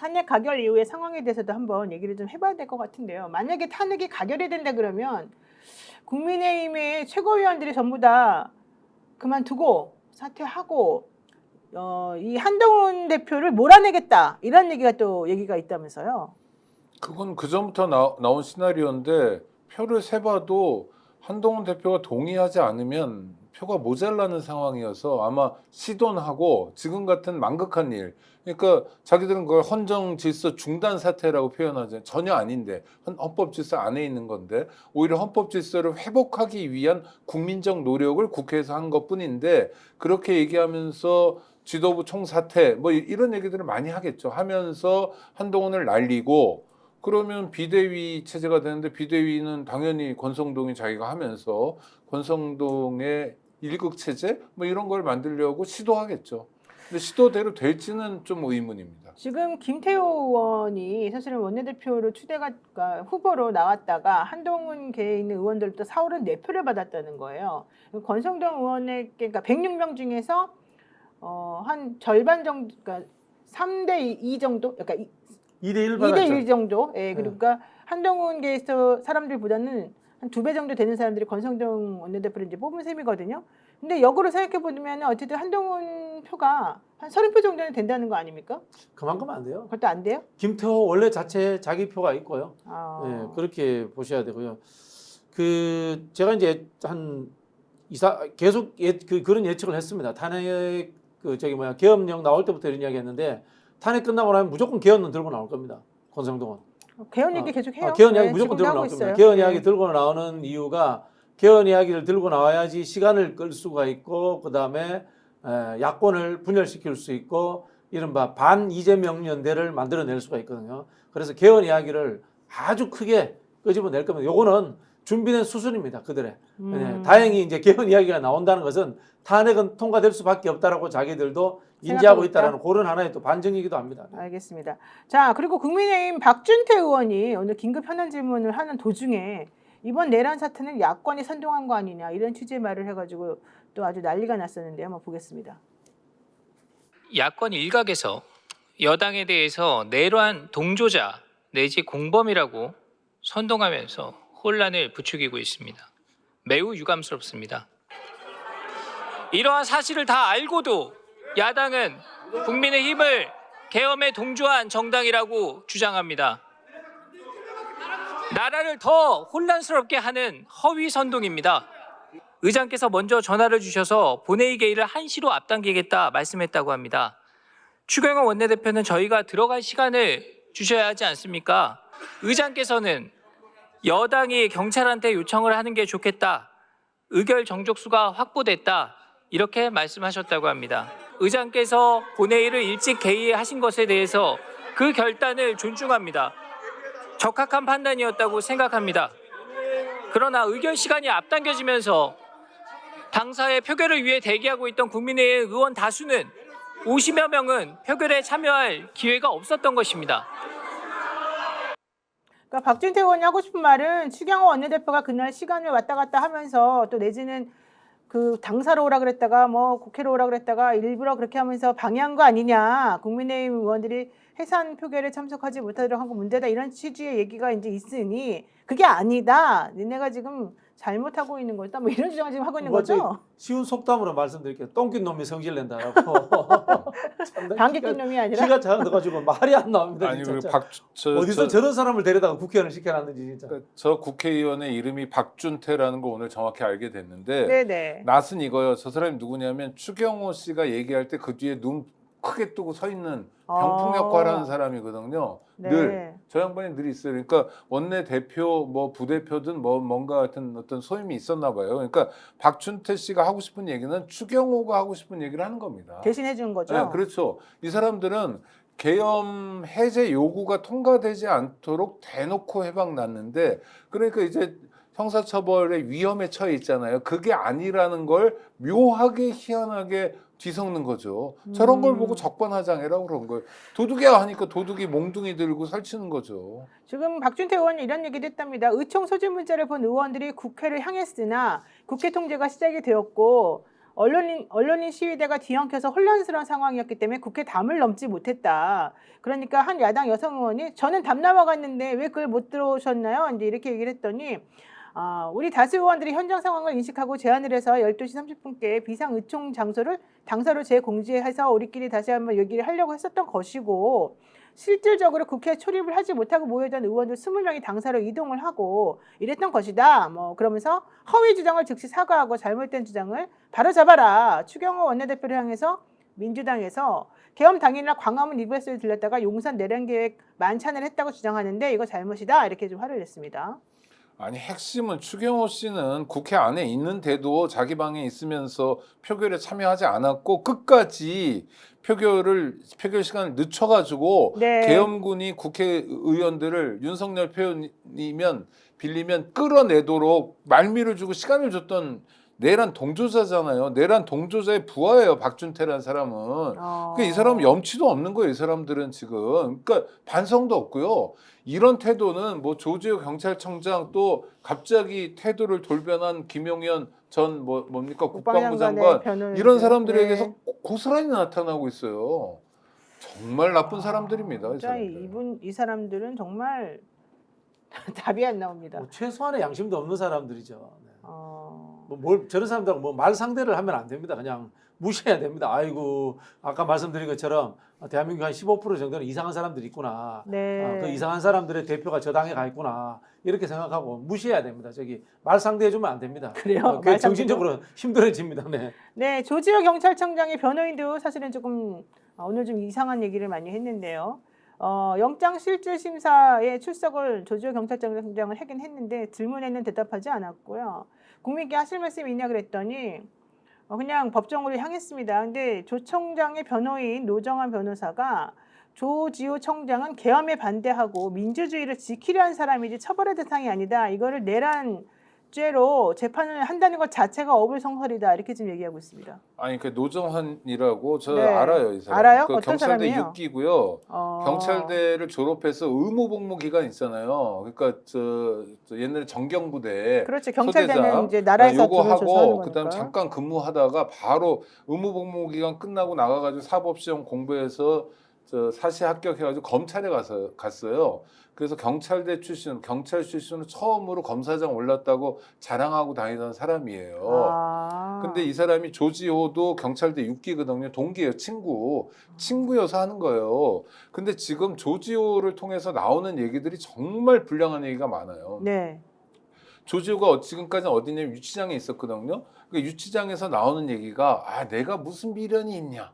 탄핵 가결 이후의 상황에 대해서도 한번 얘기를 좀 해봐야 될 것 같은데요. 만약에 탄핵이 가결이 된다 그러면 국민의힘의 최고위원들이 전부 다 그만두고 사퇴하고 이 한동훈 대표를 몰아내겠다 이런 얘기가 있다면서요. 그건 그전부터 나온 시나리오인데 표를 세봐도 한동훈 대표가 동의하지 않으면 표가 모자라는 상황이어서 아마 시도는 하고 지금 같은 망극한 일, 그러니까 자기들은 그걸 헌정 질서 중단 사태라고 표현하잖아요. 전혀 아닌데 헌법 질서 안에 있는 건데 오히려 헌법 질서를 회복하기 위한 국민적 노력을 국회에서 한 것뿐인데 그렇게 얘기하면서 지도부 총사퇴 뭐 이런 얘기들을 많이 하겠죠. 하면서 한동훈을 날리고 그러면 비대위 체제가 되는데 비대위는 당연히 권성동이 자기가 하면서 권성동의 일극 체제 뭐 이런 걸 만들려고 시도하겠죠. 근데 시도대로 될지는 좀 의문입니다. 지금 김태호 의원이 사실은 원내대표로 그러니까 후보로 나왔다가 한동훈 계에 있는 의원들부터 4월은 4표를 받았다는 거예요. 권성동 의원에게 그러니까 106명 중에서 한 절반 정도, 그러니까 3대2 정도, 그러니까 2대1 받았죠. 2대1 정도. 예, 그러니까 한동훈 계에서 사람들보다는 한 2배 정도 되는 사람들이 권성동 원내대표를 이제 뽑은 셈이거든요. 근데 역으로 생각해 보면 어쨌든 한동훈 표가 한 30표 정도는 된다는 거 아닙니까? 그만큼 안 돼요. 그것도 안 돼요? 김태호 원래 자체 자기 표가 있고요. 아. 예, 그렇게 보셔야 되고요. 제가 이제 계속 그런 예측을 했습니다. 탄핵 계엄령 나올 때부터 이런 이야기했는데 탄핵 끝나고 나면 무조건 개헌은 들고 나올 겁니다. 권성동은. 개헌 얘기 계속 해요. 개헌 이야기 네, 무조건 지금도 들고 하고 나올 겁니다. 있어요. 개헌 네. 이야기 들고 나오는 이유가 개헌 이야기를 들고 나와야지 시간을 끌 수가 있고 그다음에 야권을 분열시킬 수 있고 이른바 반 이재명 연대를 만들어낼 수가 있거든요. 그래서 개헌 이야기를 아주 크게 끄집어낼 겁니다. 요거는 준비된 수순입니다. 그들의. 다행히 이제 개헌 이야기가 나온다는 것은 탄핵은 통과될 수밖에 없다라고 자기들도 인지하고 있다라는 그런 하나의 또 반증이기도 합니다. 알겠습니다. 자, 그리고 국민의힘 박준태 의원이 오늘 긴급 현안 질문을 하는 도중에 이번 내란 사태는 야권이 선동한 거 아니냐 이런 취지의 말을 해가지고 또 아주 난리가 났었는데 한번 보겠습니다. 야권 일각에서 여당에 대해서 내란 동조자 내지 공범이라고 선동하면서 혼란을 부추기고 있습니다. 매우 유감스럽습니다. 이러한 사실을 다 알고도 야당은 국민의힘을 계엄에 동조한 정당이라고 주장합니다. 나라를 더 혼란스럽게 하는 허위 선동입니다. 의장께서 먼저 전화를 주셔서 본회의 개의를 1시로 앞당기겠다 말씀했다고 합니다. 추경호 원내대표는 저희가 들어갈 시간을 주셔야 하지 않습니까? 의장께서는 여당이 경찰한테 요청을 하는 게 좋겠다. 의결 정족수가 확보됐다. 이렇게 말씀하셨다고 합니다. 의장께서 본회의를 일찍 개의하신 것에 대해서 그 결단을 존중합니다. 적합한 판단이었다고 생각합니다. 그러나 의결 시간이 앞당겨지면서 당사의 표결을 위해 대기하고 있던 국민의힘 의원 다수는 50여 명은 표결에 참여할 기회가 없었던 것입니다. 그러니까 박준태 의원이 하고 싶은 말은 추경호 원내대표가 그날 시간을 왔다 갔다 하면서 또 내지는 그 당사로 오라 그랬다가 뭐 국회로 오라 그랬다가 일부러 그렇게 하면서 방해한 거 아니냐. 국민의힘 의원들이 해산 표결에 참석하지 못하도록 한 거 문제다. 이런 취지의 얘기가 이제 있으니 그게 아니다. 니네가 지금 잘못하고 있는 거다. 뭐 이런 주장을 지금 하고 있는 거죠. 쉬운 속담으로 말씀드릴게요. 똥낀 놈이 성질 낸다라고. 방귀 낀 놈이 아니라. 키가 작아가지고 말이 안 나옵니다. 아니 진짜. 우리 어디서 저런 사람을 데려다가 국회의원을 시켜놨는지 진짜. 저 국회의원의 이름이 박준태라는 거 오늘 정확히 알게 됐는데 네네. 낯은 이거요. 저 사람이 누구냐면 추경호 씨가 얘기할 때 그 뒤에 눈 크게 뜨고 서 있는 병풍 역할을 하는 사람이거든요. 네. 늘 저 양반이 늘 있어요. 그러니까 원내 대표 뭐 부대표든 뭐 뭔가 같은 어떤 소임이 있었나 봐요. 그러니까 박준태 씨가 하고 싶은 얘기는 추경호가 하고 싶은 얘기를 하는 겁니다. 대신해 주는 거죠. 네, 그렇죠. 이 사람들은 계엄 해제 요구가 통과되지 않도록 대놓고 해박 났는데 그러니까 이제 형사처벌의 위험에 처해 있잖아요. 그게 아니라는 걸 묘하게 희한하게 뒤섞는 거죠. 저런 걸 보고 적반하장이라고 그런 거예요. 도둑이야 하니까 도둑이 몽둥이 들고 설치는 거죠. 지금 박준태 의원이 이런 얘기도 했답니다. 의총 소집 문자를 본 의원들이 국회를 향했으나 국회 통제가 시작이 되었고 언론인 시위대가 뒤엉켜서 혼란스러운 상황이었기 때문에 국회 담을 넘지 못했다. 그러니까 한 야당 여성 의원이 저는 담 남아갔는데 왜 그걸 못 들어오셨나요? 이제 이렇게 얘기를 했더니 우리 다수 의원들이 현장 상황을 인식하고 제안을 해서 12시 30분께 비상의총 장소를 당사로 재공지해서 우리끼리 다시 한번 얘기를 하려고 했었던 것이고 실질적으로 국회에 출입을 하지 못하고 모여있던 의원들 20명이 당사로 이동을 하고 이랬던 것이다. 뭐 그러면서 허위 주장을 즉시 사과하고 잘못된 주장을 바로잡아라. 추경호 원내대표를 향해서 민주당에서 계엄 당일날 광화문 리브에스를 들렸다가 용산 내란 계획 만찬을 했다고 주장하는데 이거 잘못이다. 이렇게 좀 화를 냈습니다. 아니 핵심은 추경호 씨는 국회 안에 있는데도 자기 방에 있으면서 표결에 참여하지 않았고 끝까지 표결 시간을 늦춰가지고 네. 계엄군이 국회의원들을 윤석열 표현이면 빌리면 끌어내도록 말미를 주고 시간을 줬던 내란 동조자잖아요. 내란 동조자의 부하예요. 박준태라는 사람은. 그러니까 이 사람은 염치도 없는 거예요. 이 사람들은 지금. 그러니까 반성도 없고요. 이런 태도는 뭐 조지호 경찰청장 또 갑자기 태도를 돌변한 김용현 전 뭡니까 국방부 장관 이런 사람들에게서 네. 고스란히 나타나고 있어요. 정말 나쁜 사람들입니다. 이 진짜 사람들. 이 사람들은 정말 답이 안 나옵니다. 뭐 최소한의 양심도 없는 사람들이죠. 네. 어, 뭘 저런 사람들하고 뭐 말 상대를 하면 안 됩니다. 그냥 무시해야 됩니다. 아이고 아까 말씀드린 것처럼 대한민국 한 15% 정도는 이상한 사람들이 있구나. 네. 그 이상한 사람들의 대표가 저 당에 가 있구나. 이렇게 생각하고 무시해야 됩니다. 저기 말 상대해주면 안 됩니다. 그래요? 그 정신적으로 힘들어집니다. 네. 네, 조지호 경찰청장의 변호인도 사실은 조금 오늘 좀 이상한 얘기를 많이 했는데요. 영장실질심사에 출석을 조지호 경찰청장을 하긴 했는데 질문에는 대답하지 않았고요. 국민께 하실 말씀이 있냐 그랬더니 그냥 법정으로 향했습니다. 근데 조 청장의 변호인 노정환 변호사가 조지호 청장은 계엄에 반대하고 민주주의를 지키려 한 사람이지 처벌의 대상이 아니다. 이거를 내란죄로 재판을 한다는 것 자체가 어불성설이다. 이렇게 지금 얘기하고 있습니다. 아니 그 노정환이라고 저 네. 알아요. 이 사람. 알아요? 그 어떤 경찰대 사람이에요? 6기고요. 경찰대를 졸업해서 의무복무 기간 있잖아요. 그러니까 저 옛날에 정경부대 그렇죠. 경찰대는 소대장, 이제 나라에서 요거 돈을 줘서 하는 하고 거니까. 그다음 잠깐 근무하다가 바로 의무복무 기간 끝나고 나가가지고 사법시험 공부해서 저 사시 합격해가지고 검찰에 갔어요. 그래서 경찰대 출신, 경찰 출신으로 처음으로 검사장 올랐다고 자랑하고 다니던 사람이에요. 근데 이 사람이 조지호도 경찰대 6기거든요. 동기예요. 친구여서 하는 거예요. 근데 지금 조지호를 통해서 나오는 얘기들이 정말 불량한 얘기가 많아요. 네. 조지호가 지금까지는 어디냐면 유치장에 있었거든요. 그 유치장에서 나오는 얘기가 내가 무슨 미련이 있냐.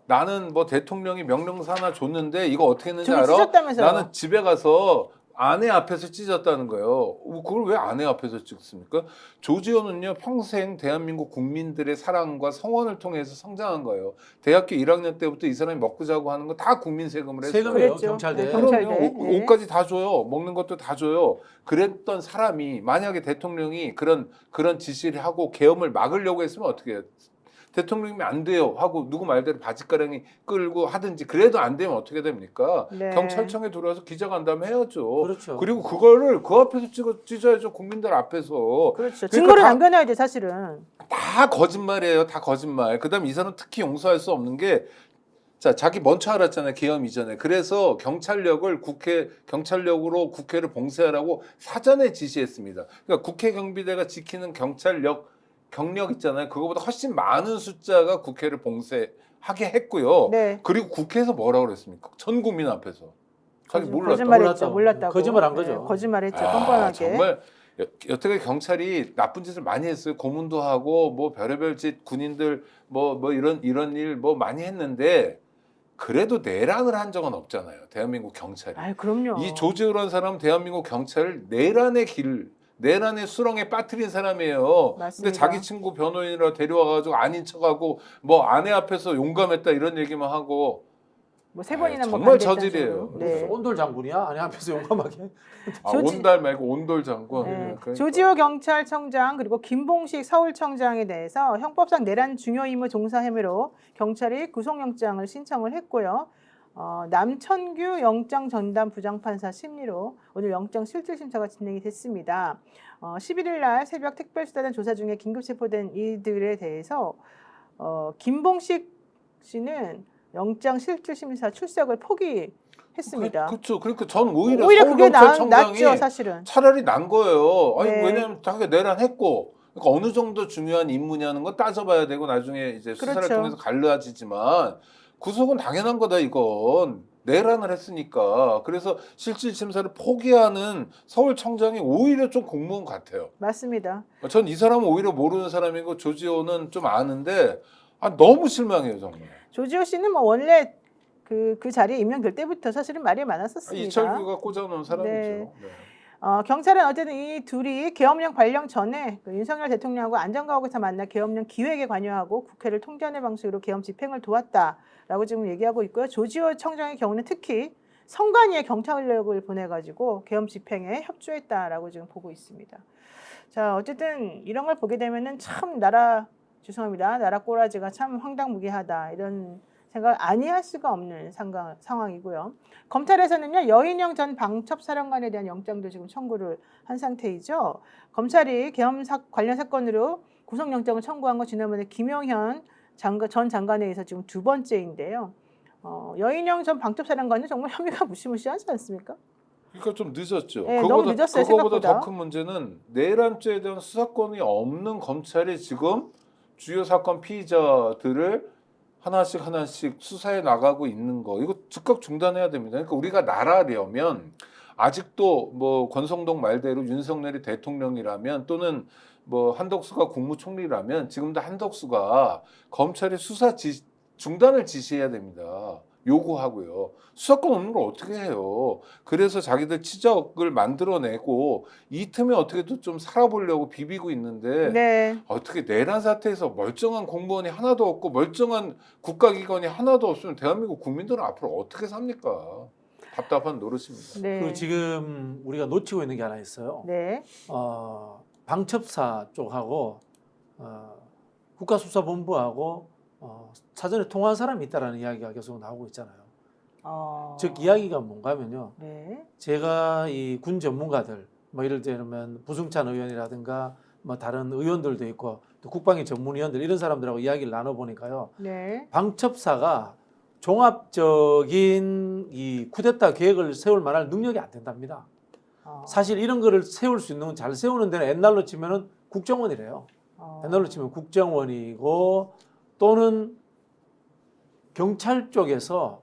나는 뭐 대통령이 명령서 하나 줬는데 이거 어떻게 했는지 알아? 찢었다면서요? 나는 집에 가서 아내 앞에서 찢었다는 거예요. 그걸 왜 아내 앞에서 찍습니까? 조지호는요 평생 대한민국 국민들의 사랑과 성원을 통해서 성장한 거예요. 대학교 1학년 때부터 이 사람이 먹고 자고 하는 거 다 국민 세금을 했어요. 세금이에요. 그랬죠. 경찰대. 네, 그럼요. 경찰대. 네. 옷까지 다 줘요. 먹는 것도 다 줘요. 그랬던 사람이 만약에 대통령이 그런 지시를 하고 계엄을 막으려고 했으면 어떻게 해요? 대통령이 안 돼요 하고 누구 말대로 바짓가랑이 끌고 하든지 그래도 안 되면 어떻게 됩니까? 네. 경찰청에 들어와서 기자간담회 해야죠. 그렇죠. 그리고 그거를 그 앞에서 찢어야죠. 국민들 앞에서. 그렇죠. 그러니까 증거를 다- 남겨놔야죠, 사실은. 다 거짓말이에요. 다 거짓말. 그다음 이 사람 특히 용서할 수 없는 게 자기 먼저 알았잖아요. 계엄 이전에. 그래서 경찰력으로 국회를 봉쇄하라고 사전에 지시했습니다. 그러니까 국회 경비대가 지키는 경력 있잖아요. 그거보다 훨씬 많은 숫자가 국회를 봉쇄하게 했고요. 네. 그리고 국회에서 뭐라고 그랬습니까? 전 국민 앞에서. 자기 몰랐다. 거짓말했죠. 몰랐다고. 거짓말한 거죠. 네, 거짓말했죠. 뻔뻔하게. 정말 여태까지 경찰이 나쁜 짓을 많이 했어요. 고문도 하고 뭐 별의별 짓 군인들 뭐 이런 일 뭐 많이 했는데 그래도 내란을 한 적은 없잖아요. 대한민국 경찰이. 그럼요. 이 조지호라는 사람은 대한민국 경찰을 내란의 수렁에 빠뜨린 사람이에요. 맞습니다. 근데 자기 친구 변호인이라 데려와가지고 아닌 척하고 뭐 아내 앞에서 용감했다 이런 얘기만 하고 뭐 세 번이나 뭐 정말 반대했다는 저질이에요. 식으로. 네. 온돌 장군이야? 아니 앞에서 용감하게. 온달 말고 온돌 장군. 네. 그러니까. 조지호 경찰청장 그리고 김봉식 서울청장에 대해서 형법상 내란 중요 임무 종사 혐의로 경찰이 구속영장을 신청을 했고요. 남천규 영장 전담 부장판사 심리로 오늘 영장 실질 심사가 진행이 됐습니다. 11일 날 새벽 특별수사단 조사 중에 긴급 체포된 이들에 대해서 김봉식 씨는 영장 실질 심사 출석을 포기했습니다. 그렇죠. 그러니까 전 오히려 그게 서울경찰청장이 낫죠, 사실은. 차라리 난 거예요. 아니 네. 왜냐면 자기가 내란했고 그러니까 어느 정도 중요한 임무냐는 거 따져봐야 되고 나중에 이제 수사를 그렇죠. 통해서 갈라지지만 구속은 당연한 거다 이건. 내란을 했으니까. 그래서 실질 심사를 포기하는 서울청장이 오히려 좀 공무원 같아요. 맞습니다. 전 이 사람은 오히려 모르는 사람이고 조지호는 좀 아는데 너무 실망해요 정말. 조지호 씨는 뭐 원래 그 자리에 임명될 때부터 사실은 말이 많았었습니다. 이철규가 꽂아놓은 사람이죠. 네. 네. 경찰은 어쨌든 이 둘이 계엄령 발령 전에 윤석열 대통령하고 안전과학에서 만나 계엄령 기획에 관여하고 국회를 통제하는 방식으로 계엄 집행을 도왔다라고 지금 얘기하고 있고요. 조지호 청장의 경우는 특히 선관위에 경찰력을 보내가지고 계엄 집행에 협조했다라고 지금 보고 있습니다. 자, 어쨌든 이런 걸 보게 되면은 참 나라 꼬라지가 참 황당무계하다 이런 생각 아니할 수가 없는 상황이고요. 검찰에서는요 여인영 전 방첩사령관에 대한 영장도 지금 청구를 한 상태이죠. 검찰이 계엄 관련 사건으로 구속영장을 청구한 건 지난번에 김용현 전 장관에 의해서 지금 두 번째인데요. 여인영 전 방첩사령관은 정말 혐의가 무시무시하지 않습니까? 그러니까 좀 늦었죠. 네, 너무 늦었어요, 그거보다 생각보다. 더 큰 문제는 내란죄에 대한 수사권이 없는 검찰이 지금 주요 사건 피의자들을 하나씩 수사해 나가고 있는 거 이거 즉각 중단해야 됩니다. 그러니까 우리가 나라려면 아직도 뭐 권성동 말대로 윤석열이 대통령이라면 또는 뭐 한덕수가 국무총리라면 지금도 한덕수가 검찰의 수사 중단을 지시해야 됩니다. 요구하고요. 수사권 없는 걸 어떻게 해요? 그래서 자기들 치적을 만들어내고 이 틈에 어떻게든 좀 살아보려고 비비고 있는데 네. 어떻게 내란 사태에서 멀쩡한 공무원이 하나도 없고 멀쩡한 국가기관이 하나도 없으면 대한민국 국민들은 앞으로 어떻게 삽니까? 답답한 노릇입니다. 네. 그리고 지금 우리가 놓치고 있는 게 하나 있어요. 네. 방첩사 쪽하고 국가수사본부하고 사전에 통화한 사람이 있다라는 이야기가 계속 나오고 있잖아요. 즉 이야기가 뭔가 하면요. 네. 제가 이 군 전문가들 뭐 이럴 때는 부승찬 의원이라든가 뭐 다른 의원들도 있고 또 국방위 전문위원들 이런 사람들하고 이야기를 나눠보니까요. 네. 방첩사가 종합적인 이 쿠데타 계획을 세울 만한 능력이 안 된답니다. 사실 이런 거를 세울 수 있는 잘 세우는 데는 옛날로 치면은 국정원이래요. 옛날로 치면 국정원이고 또는 경찰 쪽에서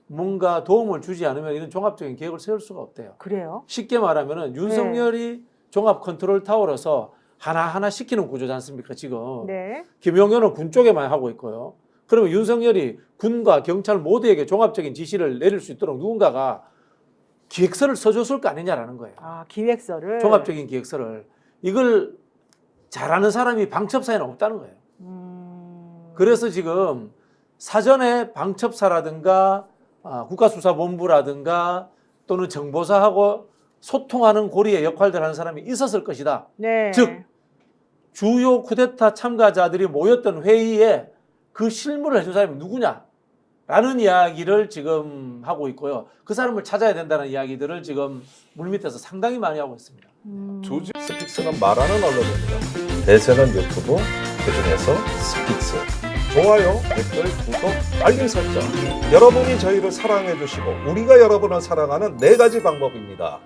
뭔가 도움을 주지 않으면 이런 종합적인 계획을 세울 수가 없대요. 그래요? 쉽게 말하면은 윤석열이 종합 컨트롤 타워로서 하나하나 시키는 구조지 않습니까 지금. 네. 김용현은 군 쪽에만 하고 있고요. 그러면 윤석열이 군과 경찰 모두에게 종합적인 지시를 내릴 수 있도록 누군가가 기획서를 써줬을 거 아니냐라는 거예요. 기획서를. 종합적인 기획서를. 이걸 잘하는 사람이 방첩사에는 없다는 거예요. 그래서 지금 사전에 방첩사라든가 국가수사본부라든가 또는 정보사하고 소통하는 고리의 역할들 하는 사람이 있었을 것이다. 네. 즉 주요 쿠데타 참가자들이 모였던 회의에 그 실무를 해준 사람이 누구냐라는 이야기를 지금 하고 있고요. 그 사람을 찾아야 된다는 이야기들을 지금 물밑에서 상당히 많이 하고 있습니다. 스픽스는 말하는 언론입니다. 대세는 유튜브, 그중에서 스픽스. 좋아요, 댓글, 구독, 알림 설정. 여러분이 저희를 사랑해 주시고 우리가 여러분을 사랑하는 4가지 방법입니다.